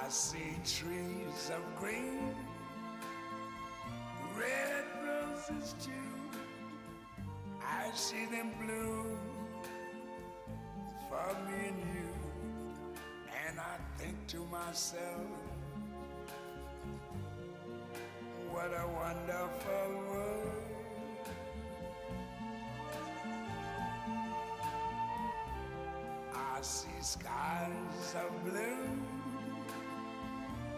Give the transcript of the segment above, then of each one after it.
I see trees of green, red roses too. I see them bloom for me and you. And I think to myself, what a wonderful world. I see skies of blue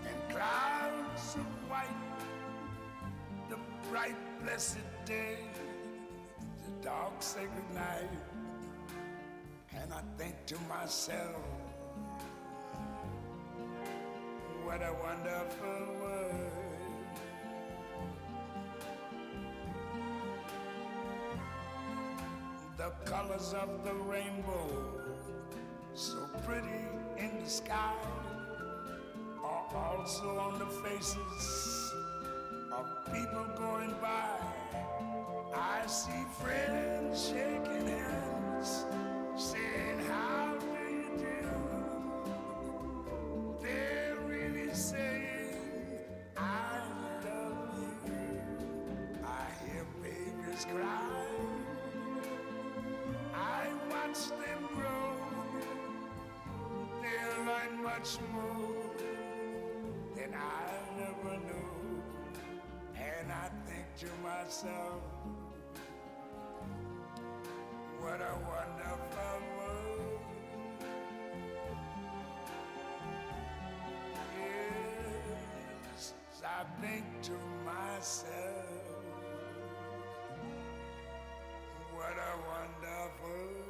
and clouds of white, the bright blessed day, the dark sacred night. And I think to myself, what a wonderful world. The colors of the rainbow, so pretty in the sky, are also on the faces of people going by. I see friends shaking hands, saying, how do you do? They're really saying, I love you. I hear babies cry, I watch them grow. They'll learn much more than I never knew. And I think to myself, what a wonderful world. Yes, I think to myself, what a wonderful world.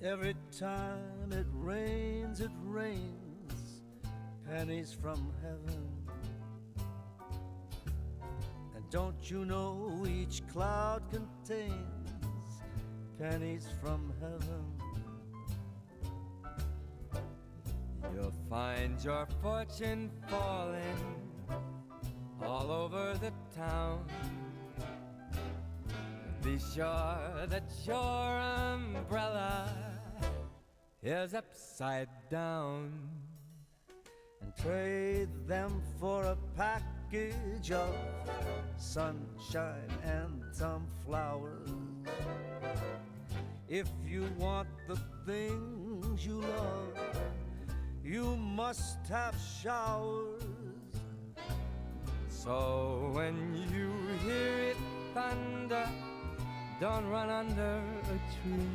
Every time it rains, pennies from heaven. And don't you know each cloud contains pennies from heaven? You'll find your fortune falling all over the town. Be sure that your umbrella is upside down, and trade them for a package of sunshine and some flowers. If you want the things you love, you must have showers. So when you hear it thunder, don't run under a tree.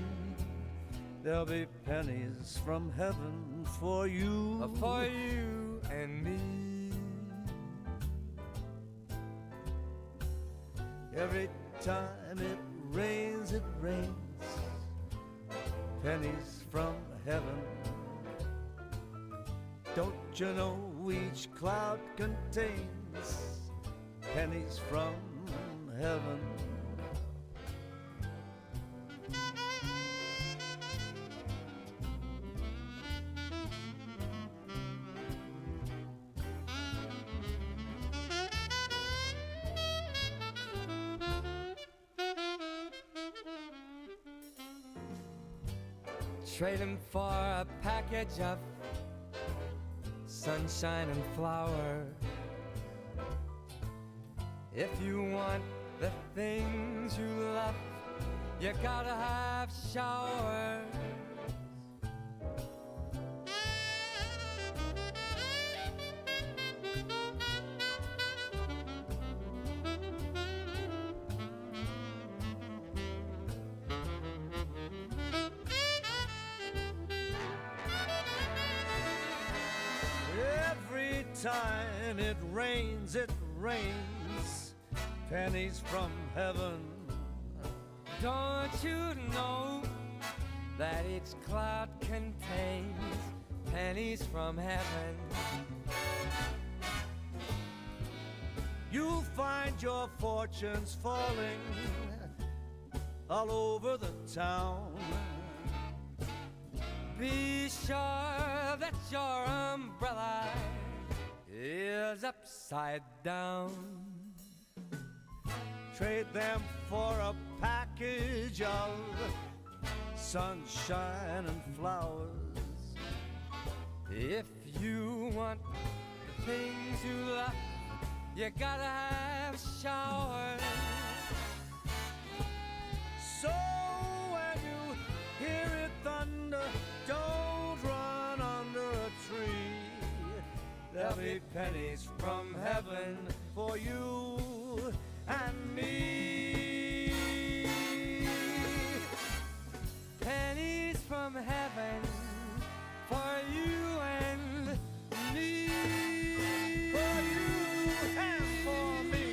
There'll be pennies from heaven for you and me. Every time it rains, pennies from heaven. Don't you know each cloud contains pennies from heaven? Trade him for a package of sunshine and flower. If you want the things you love, you gotta have showers. Every time it rains, pennies from heaven. Don't you know that each cloud contains pennies from heaven. You'll find your fortunes falling all over the town. Be sure that your umbrella is upside down. Trade them for a package of sunshine and flowers. If you want the things you love, you gotta have showers. So when you hear it thunder, don't run under a tree. There'll be pennies from heaven for you and me. Pennies from heaven for you and me. For you and for me.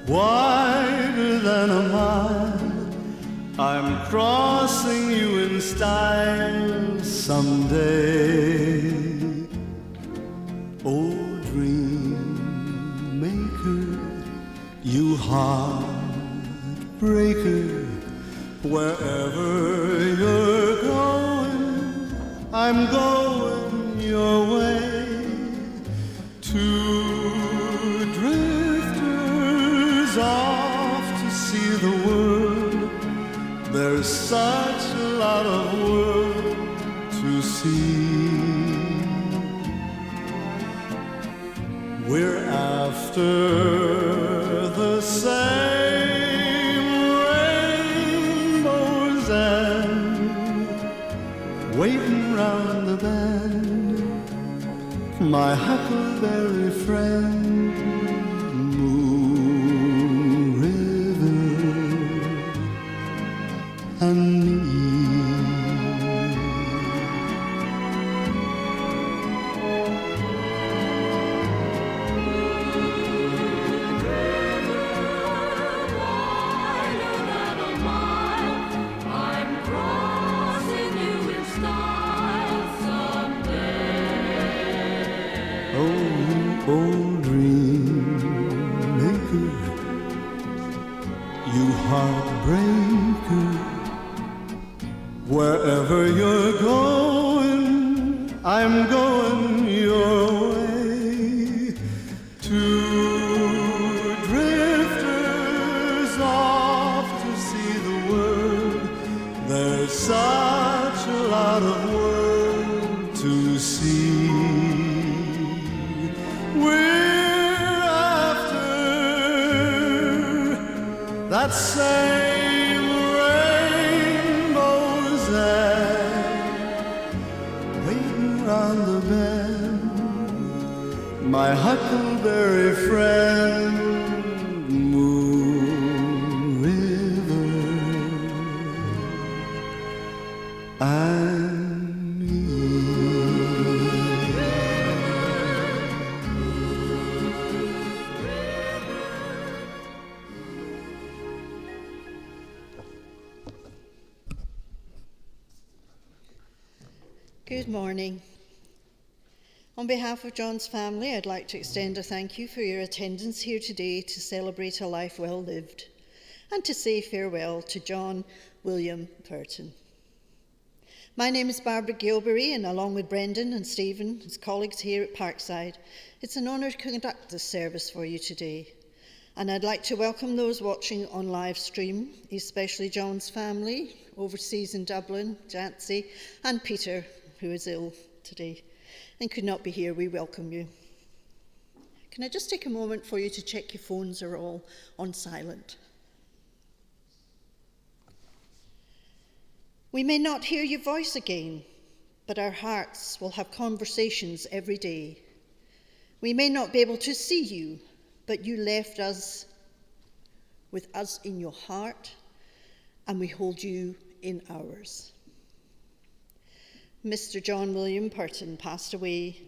wider than a mile. I'm crossing you in style someday. Oh, dream maker, you heartbreaker, wherever you're going, I'm going your way. Two drifters off to see the world. There's such a lot of world to see. We're after the same rainbow's end, waiting round the bend, my huckleberry friend, Moon River and me. Old dream maker, you heartbreaker, wherever you're going, I'm going your way. Two drifters off to see the world. There's such a lot of world to see. We're after that same rainbow's end, waiting round the bend, my huckleberry friend, Moon River and me. Good morning. On behalf of John's family, I'd like to extend a thank you for your attendance here today to celebrate a life well lived and to say farewell to John William Purton. My name is Barbara Gilberry, and along with Brendan and Stephen, his colleagues here at Parkside, it's an honour to conduct this service for you today. And I'd like to welcome those watching on live stream, especially John's family, overseas in Dublin, Jancy, and Peter, who is ill today and could not be here. We welcome you. Can I just take a moment for you to check your phones are all on silent? We may not hear your voice again, but our hearts will have conversations every day. We may not be able to see you, but you left us with us in your heart, and we hold you in ours. Mr. John William Purton passed away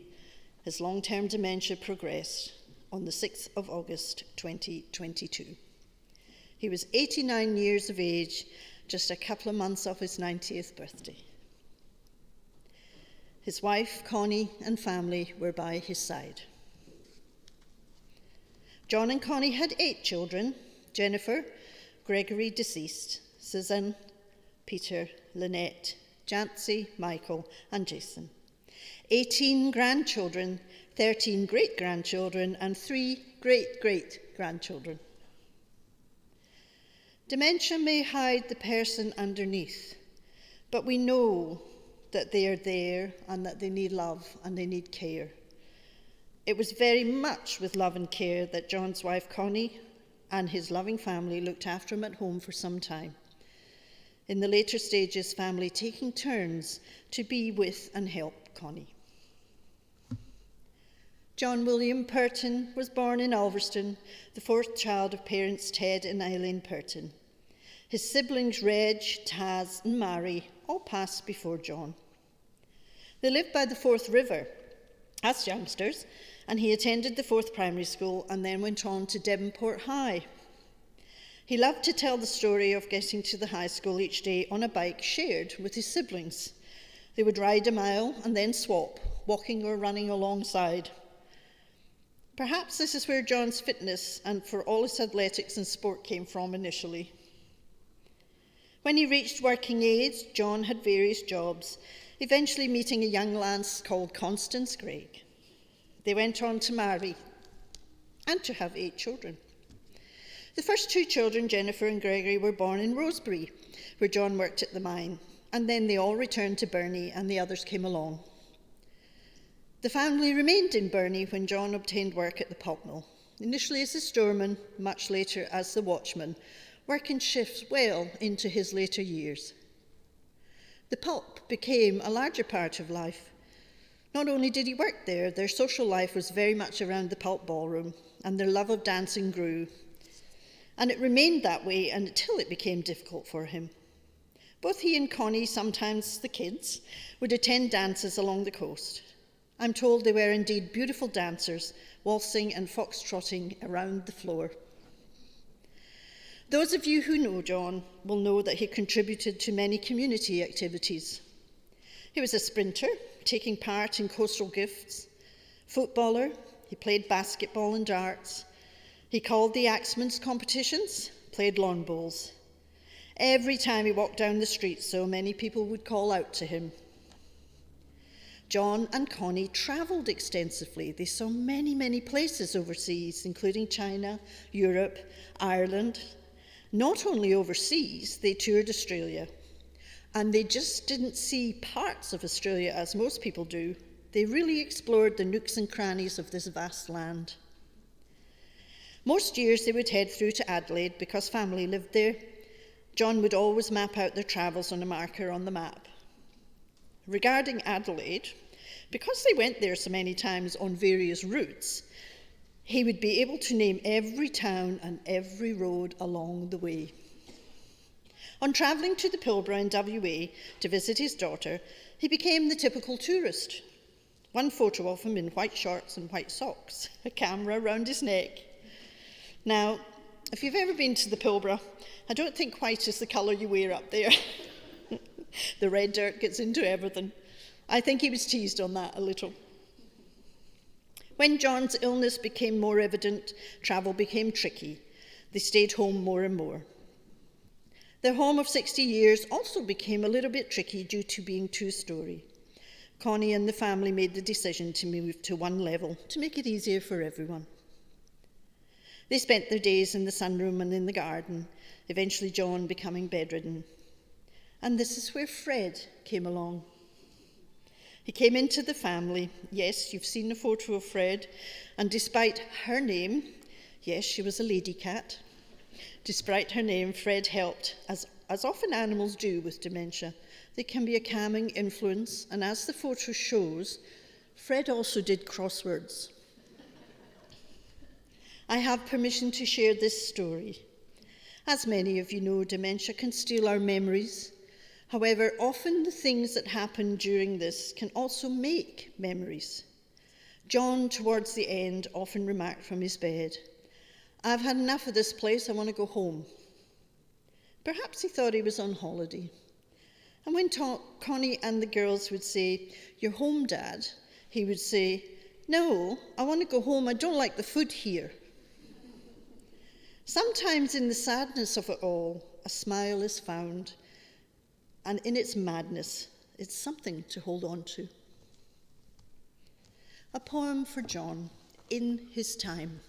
as long-term dementia progressed on the 6th of August 2022. He was 89 years of age, just a couple of months off his 90th birthday. His wife, Connie, and family were by his side. John and Connie had 8 children: Jennifer, Gregory deceased, Susan, Peter, Lynette, Jancy, Michael, and Jason. 18 grandchildren, 13 great-grandchildren, and 3 great-great-grandchildren. Dementia may hide the person underneath, but we know that they are there and that they need love and they need care. It was very much with love and care that John's wife Connie and his loving family looked after him at home for some time. In the later stages, family taking turns to be with and help Connie. John William Purton was born in Ulverston, the 4th child of parents Ted and Eileen Purton. His siblings Reg, Taz, and Mary all passed before John. They lived by the Forth River as youngsters, and he attended the Forth Primary School and then went on to Devonport High, He loved to tell the story of getting to the high school each day on a bike shared with his siblings. They would ride a mile and then swap, walking or running alongside. Perhaps this is where John's fitness and for all his athletics and sport came from initially. When he reached working age, John had various jobs, eventually meeting a young lass called Constance Gregg. They went on to marry and to have 8 children. The first 2 children, Jennifer and Gregory, were born in Rosebery, where John worked at the mine, and then they all returned to Burney and the others came along. The family remained in Burney when John obtained work at the pulp mill, initially as a storeman, much later as the watchman, working shifts well into his later years. The pulp became a larger part of life. Not only did he work there, their social life was very much around the pulp ballroom, and their love of dancing grew. And it remained that way until it became difficult for him. Both he and Connie, sometimes the kids, would attend dances along the coast. I'm told they were indeed beautiful dancers, waltzing and foxtrotting around the floor. Those of you who know John will know that he contributed to many community activities. He was a sprinter, taking part in coastal gifts, footballer, he played basketball and darts, he called the axemen's competitions, played lawn bowls. Every time he walked down the street, so many people would call out to him. John and Connie travelled extensively. They saw many, many places overseas, including China, Europe, Ireland. Not only overseas, they toured Australia. And they just didn't see parts of Australia as most people do. They really explored the nooks and crannies of this vast land. Most years they would head through to Adelaide because family lived there. John would always map out their travels on a marker on the map. Regarding Adelaide, because they went there so many times on various routes, he would be able to name every town and every road along the way. On travelling to the Pilbara in WA to visit his daughter, he became the typical tourist. One photo of him in white shorts and white socks, a camera around his neck. Now, if you've ever been to the Pilbara, I don't think white is the colour you wear up there. The red dirt gets into everything. I think he was teased on that a little. When John's illness became more evident, travel became tricky. They stayed home more and more. Their home of 60 years also became a little bit tricky due to being 2-storey. Connie and the family made the decision to move to 1 level to make it easier for everyone. They spent their days in the sunroom and in the garden, eventually John becoming bedridden. And this is where Fred came along. He came into the family. Yes, you've seen a photo of Fred. And despite her name, yes, she was a lady cat. Despite her name, Fred helped, as often animals do with dementia. They can be a calming influence. And as the photo shows, Fred also did crosswords. I have permission to share this story. As many of you know, dementia can steal our memories. However, often the things that happen during this can also make memories. John, towards the end, often remarked from his bed, "I've had enough of this place, I want to go home." Perhaps he thought he was on holiday. And when Connie and the girls would say, "You're home, Dad," he would say, "No, I want to go home, I don't like the food here." Sometimes in the sadness of it all, a smile is found, and in its madness, it's something to hold on to. A poem for John, In His Time.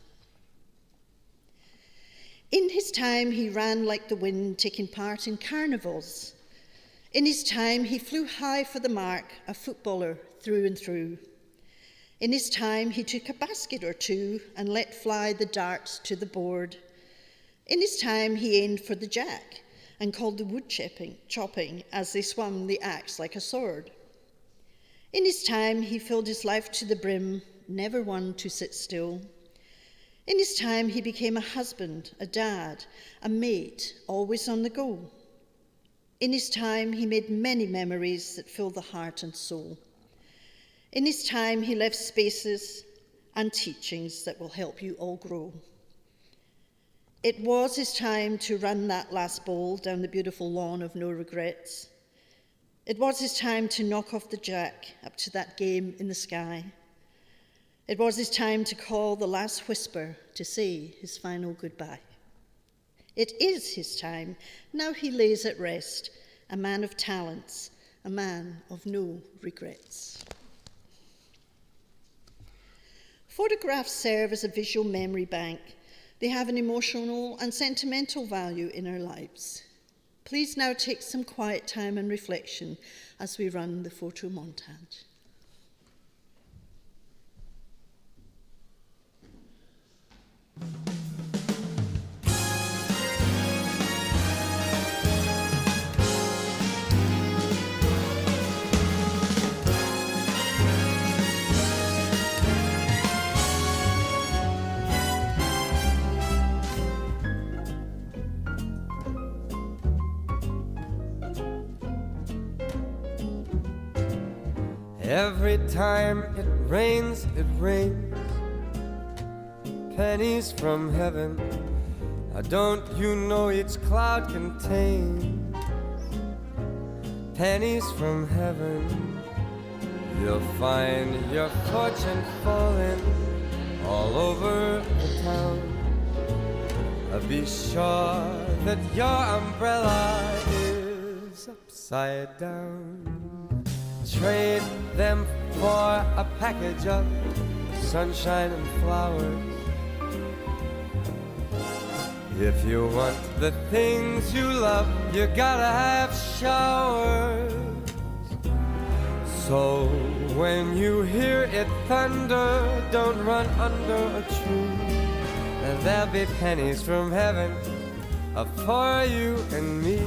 In his time, he ran like the wind, taking part in carnivals. In his time, he flew high for the mark, a footballer through and through. In his time, he took a basket or two and let fly the darts to the board. In his time, he aimed for the jack and called the wood chopping as they swung the axe like a sword. In his time, he filled his life to the brim, never one to sit still. In his time, he became a husband, a dad, a mate, always on the go. In his time, he made many memories that fill the heart and soul. In his time, he left spaces and teachings that will help you all grow. It was his time to run that last ball down the beautiful lawn of no regrets. It was his time to knock off the jack up to that game in the sky. It was his time to call the last whisper to say his final goodbye. It is his time. Now he lays at rest, a man of talents, a man of no regrets. Photographs serve as a visual memory bank. They have an emotional and sentimental value in our lives. Please now take some quiet time and reflection as we run the photo montage. Every time it rains, pennies from heaven. Don't you know each cloud contains pennies from heaven? You'll find your fortune falling all over the town. Be sure that your umbrella is upside down. Trade them for a package of sunshine and flowers. If you want the things you love, you gotta have showers. So when you hear it thunder, don't run under a tree. And there'll be pennies from heaven for you and me.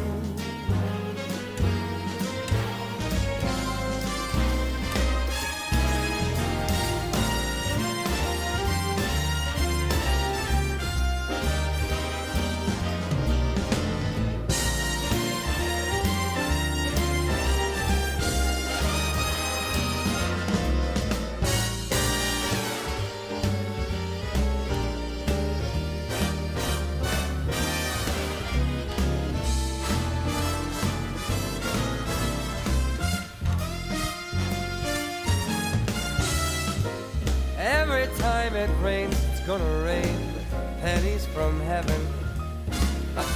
Every time it rains, it's gonna rain pennies from heaven.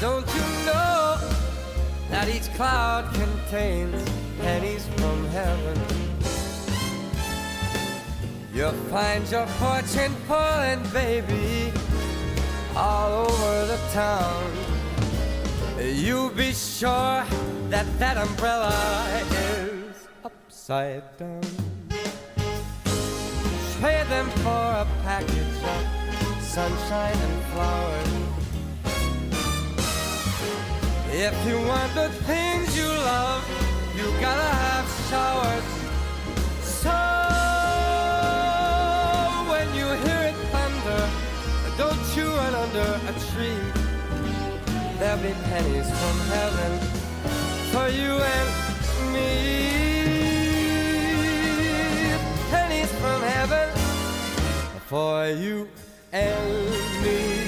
Don't you know that each cloud contains pennies from heaven? You'll find your fortune falling, baby, all over the town. You be sure that that umbrella is upside down. Trade them for a package of sunshine and flowers. If you want the things you love, you gotta have showers. So when you hear it thunder, don't you run under a tree. There'll be pennies from heaven for you and me. Pennies from heaven for you and me.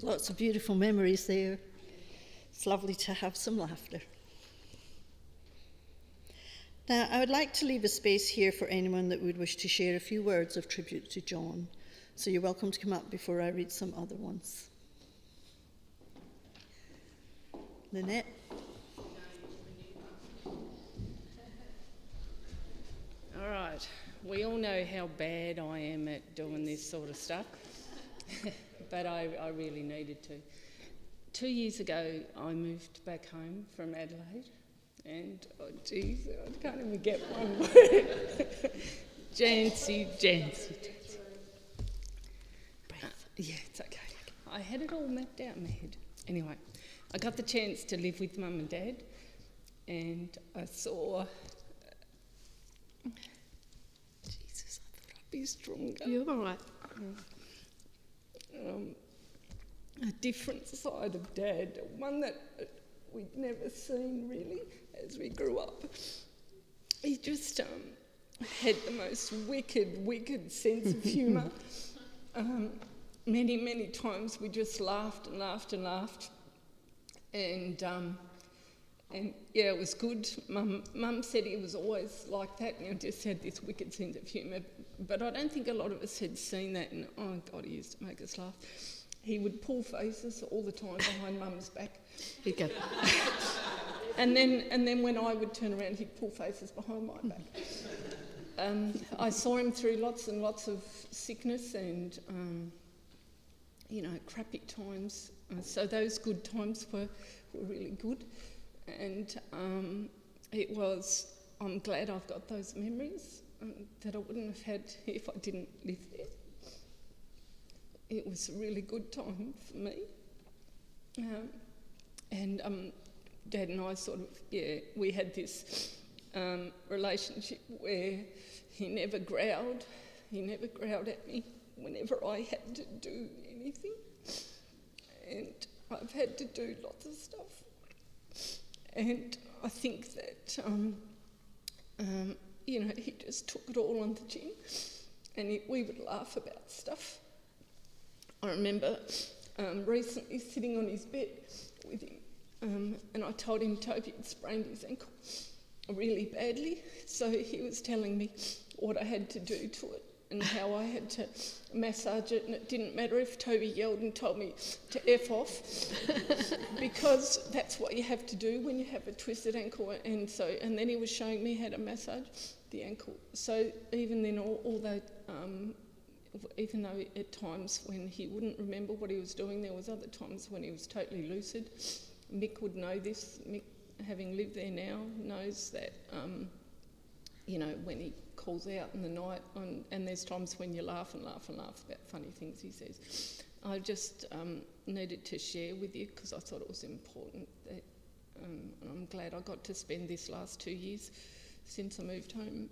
Lots of beautiful memories there. It's lovely to have some laughter. Now, I would like to leave a space here for anyone that would wish to share a few words of tribute to John. So you're welcome to come up before I read some other ones. Lynette? All right. We all know how bad I am at doing this sort of stuff, but I really needed to. 2 years ago, I moved back home from Adelaide. And, oh geez, I can't even get one word. Jancy. Yeah, it's okay. I had it all mapped out in my head. Anyway, I got the chance to live with Mum and Dad, and I saw... Jesus, I thought I'd be stronger. You're all right. a different side of Dad, one that we'd never seen really as we grew up. He just had the most wicked sense of humour. Many times we just laughed and laughed and laughed. And yeah, it was good. Mum said he was always like that, and he just had this wicked sense of humour. But I don't think a lot of us had seen that, and oh God, he used to make us laugh. He would pull faces all the time behind Mum's back. He'd go, and then when I would turn around, he'd pull faces behind my back. I saw him through lots and lots of sickness and crappy times. So those good times were really good, and I'm glad I've got those memories that I wouldn't have had if I didn't live there. It was a really good time for me. Dad and I we had this relationship where he never growled. He never growled at me whenever I had to do anything. And I've had to do lots of stuff. And I think that, he just took it all on the chin, and we would laugh about stuff. I remember recently sitting on his bed with him, and I told him Toby had sprained his ankle really badly, so he was telling me what I had to do to it and how I had to massage it, and it didn't matter if Toby yelled and told me to F off, because that's what you have to do when you have a twisted ankle. And then he was showing me how to massage the ankle. So even then, although even though at times when he wouldn't remember what he was doing, there was other times when he was totally lucid. Mick would know this. Mick, having lived there now, knows that, when he calls out in the night, and there's times when you laugh and laugh and laugh about funny things he says. I just needed to share with you because I thought it was important that, and I'm glad I got to spend this last 2 years since I moved home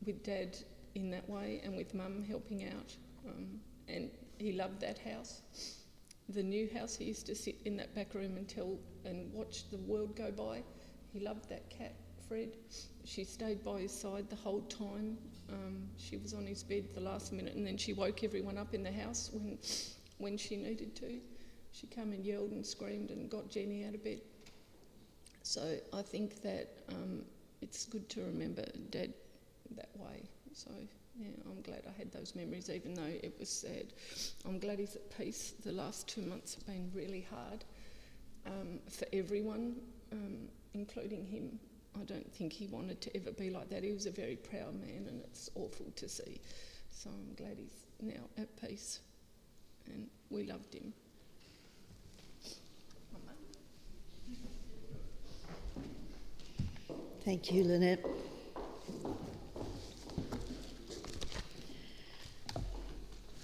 with Dad in that way, and with Mum helping out. And he loved that house. The new house, he used to sit in that back room and watch the world go by. He loved that cat, Fred. She stayed by his side the whole time. She was on his bed the last minute, and then she woke everyone up in the house when she needed to. She came and yelled and screamed and got Jenny out of bed. So I think that it's good to remember Dad that way. So yeah, I'm glad I had those memories, even though it was sad. I'm glad he's at peace. The last 2 months have been really hard for everyone, including him. I don't think he wanted to ever be like that. He was a very proud man, and it's awful to see. So I'm glad he's now at peace, and we loved him. Thank you, Lynette.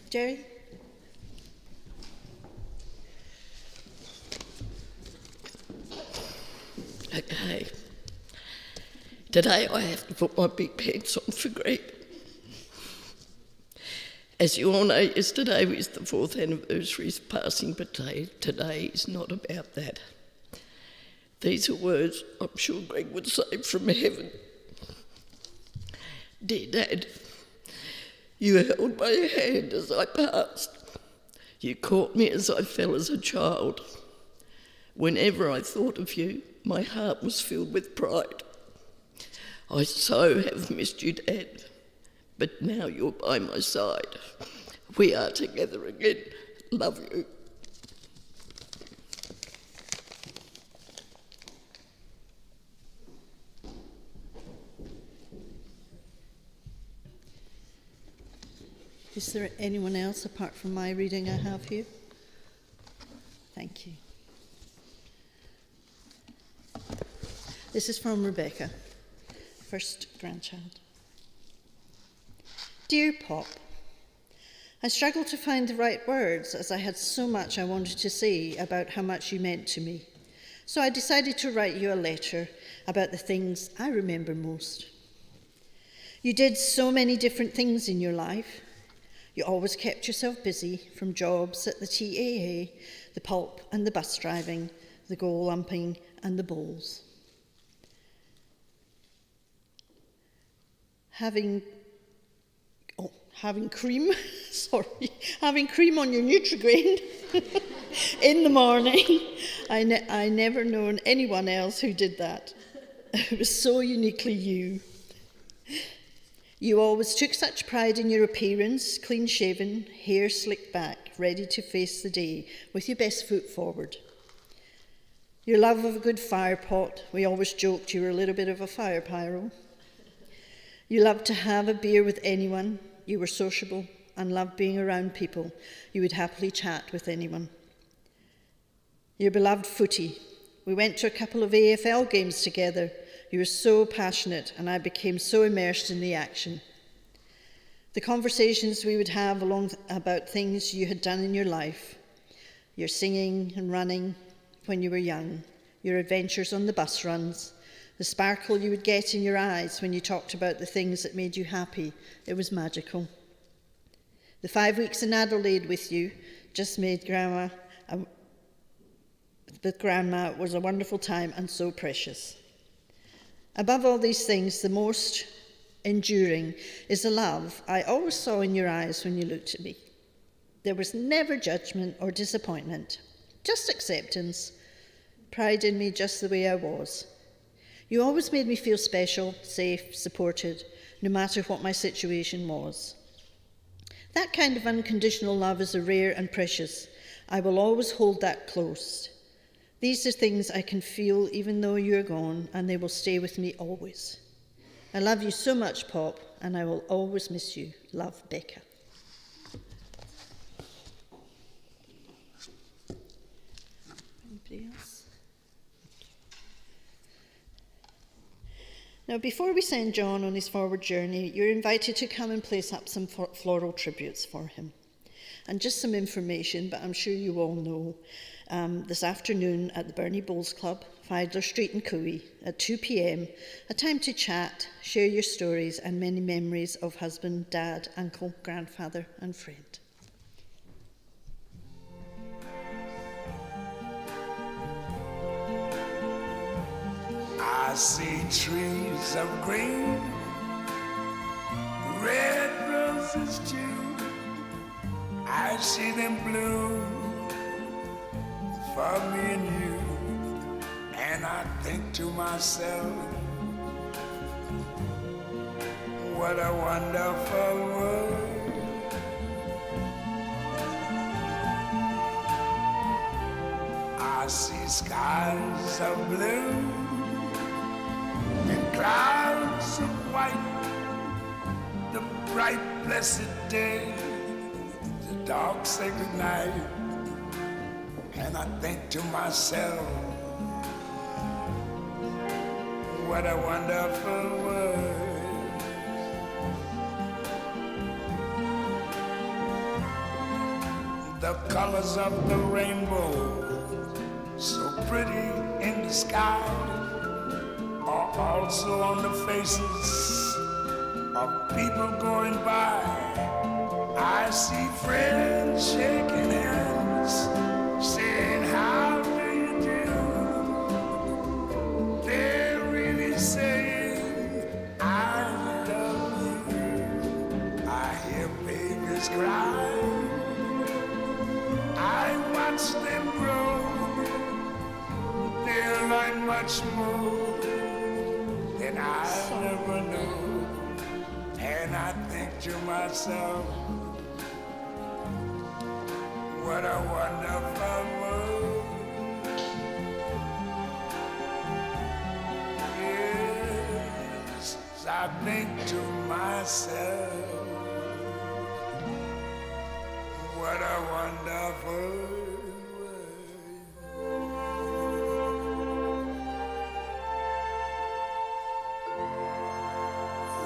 Jerry? Okay. Today I have to put my big pants on for Greg. As you all know, yesterday was the 4th anniversary of passing, but today is not about that. These are words I'm sure Greg would say from heaven. Dear Dad, you held my hand as I passed. You caught me as I fell as a child. Whenever I thought of you, my heart was filled with pride. I so have missed you, Dad, but now you're by my side. We are together again. Love you. Is there anyone else apart from my reading I have here? Thank you. This is from Rebecca, first grandchild. Dear Pop, I struggled to find the right words as I had so much I wanted to say about how much you meant to me. So I decided to write you a letter about the things I remember most. You did so many different things in your life. You always kept yourself busy, from jobs at the TAA, the pulp and the bus driving, the goal lumping and the bowls. Having cream, having cream on your Nutrigrain in the morning. I never known anyone else who did that. It was so uniquely you. You always took such pride in your appearance, clean shaven, hair slicked back, ready to face the day with your best foot forward. Your love of a good fire pot, we always joked you were a little bit of a fire pyro. You loved to have a beer with anyone. You were sociable and loved being around people. You would happily chat with anyone. Your beloved footy. We went to a couple of AFL games together. You were so passionate and I became so immersed in the action. The conversations we would have about things you had done in your life, your singing and running when you were young, your adventures on the bus runs, the sparkle you would get in your eyes when you talked about the things that made you happy. It was magical. The 5 weeks in Adelaide with you just made Grandma was a wonderful time and so precious. Above all these things, the most enduring is the love I always saw in your eyes when you looked at me. There was never judgment or disappointment, just acceptance, pride in me just the way I was. You always made me feel special, safe, supported, no matter what my situation was. That kind of unconditional love is rare and precious. I will always hold that close. These are things I can feel even though you're gone, and they will stay with me always. I love you so much, Pop, and I will always miss you. Love, Becca. Anybody else? Now, before we send John on his forward journey, you're invited to come and place up some floral tributes for him. And just some information, but I'm sure you all know, this afternoon at the Bernie Bowls Club, Fidler Street in Cooey, at 2 p.m, a time to chat, share your stories and many memories of husband, dad, uncle, grandfather and friend. I see trees of green, red roses too. I see them bloom for me and you. And I think to myself, what a wonderful world. I see skies of blue and clouds of white, the bright blessed day, the dark sacred night. And I think to myself, what a wonderful world. The colors of the rainbow, so pretty in the sky, are also on the faces of people going by. I see friends shaking hands, saying, how do you do? They're really saying, I love you. I hear babies cry. I watch them grow. They'll learn much more than I never knew. And I think to myself, what a wonderful world. Yes, I think to myself, what a wonderful world.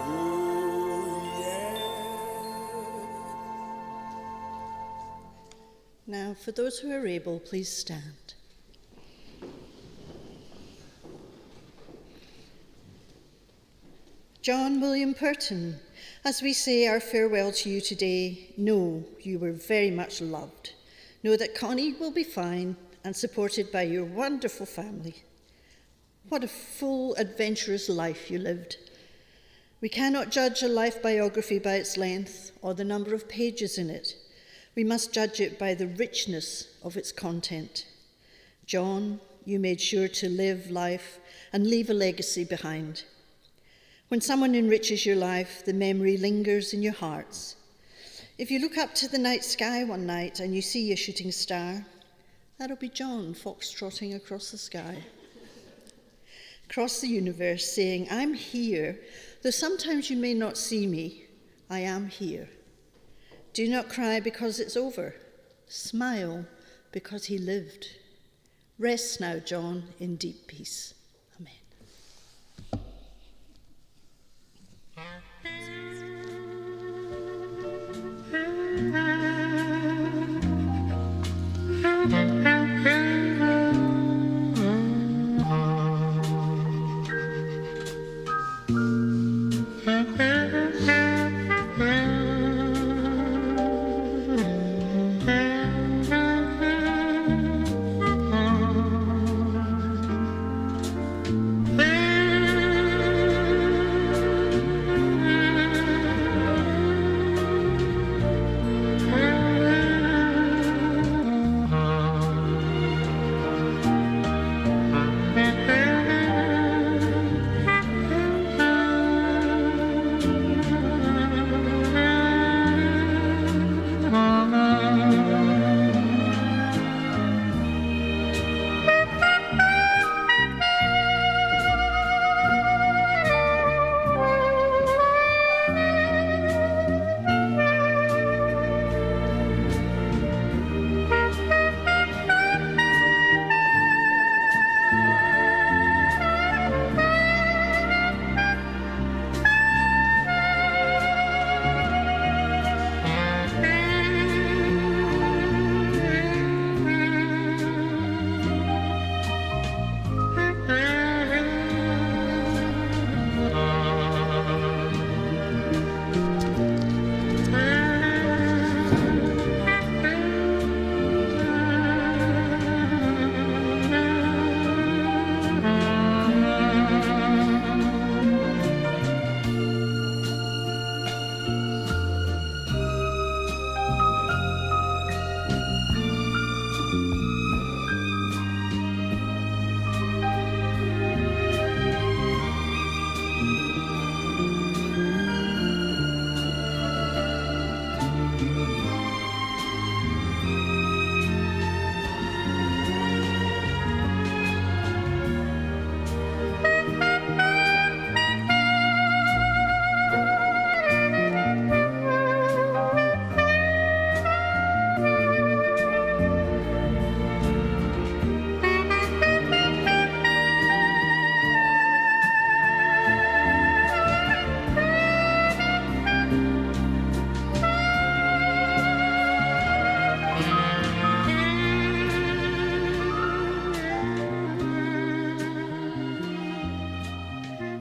Oh, yeah. Now, for those who are able, please stand. John William Purton As we say our farewell to you today, know you were very much loved. Know that Connie will be fine and supported by your wonderful family. What a full, adventurous life you lived. We cannot judge a life biography by its length or the number of pages in it. We must judge it by the richness of its content. John, you made sure to live life and leave a legacy behind. When someone enriches your life, the memory lingers in your hearts. If you look up to the night sky one night and you see a shooting star, that'll be John foxtrotting across the sky. Across the universe, saying, I'm here, though sometimes you may not see me, I am here. Do not cry because it's over. Smile because he lived. Rest now, John, in deep peace. Amen.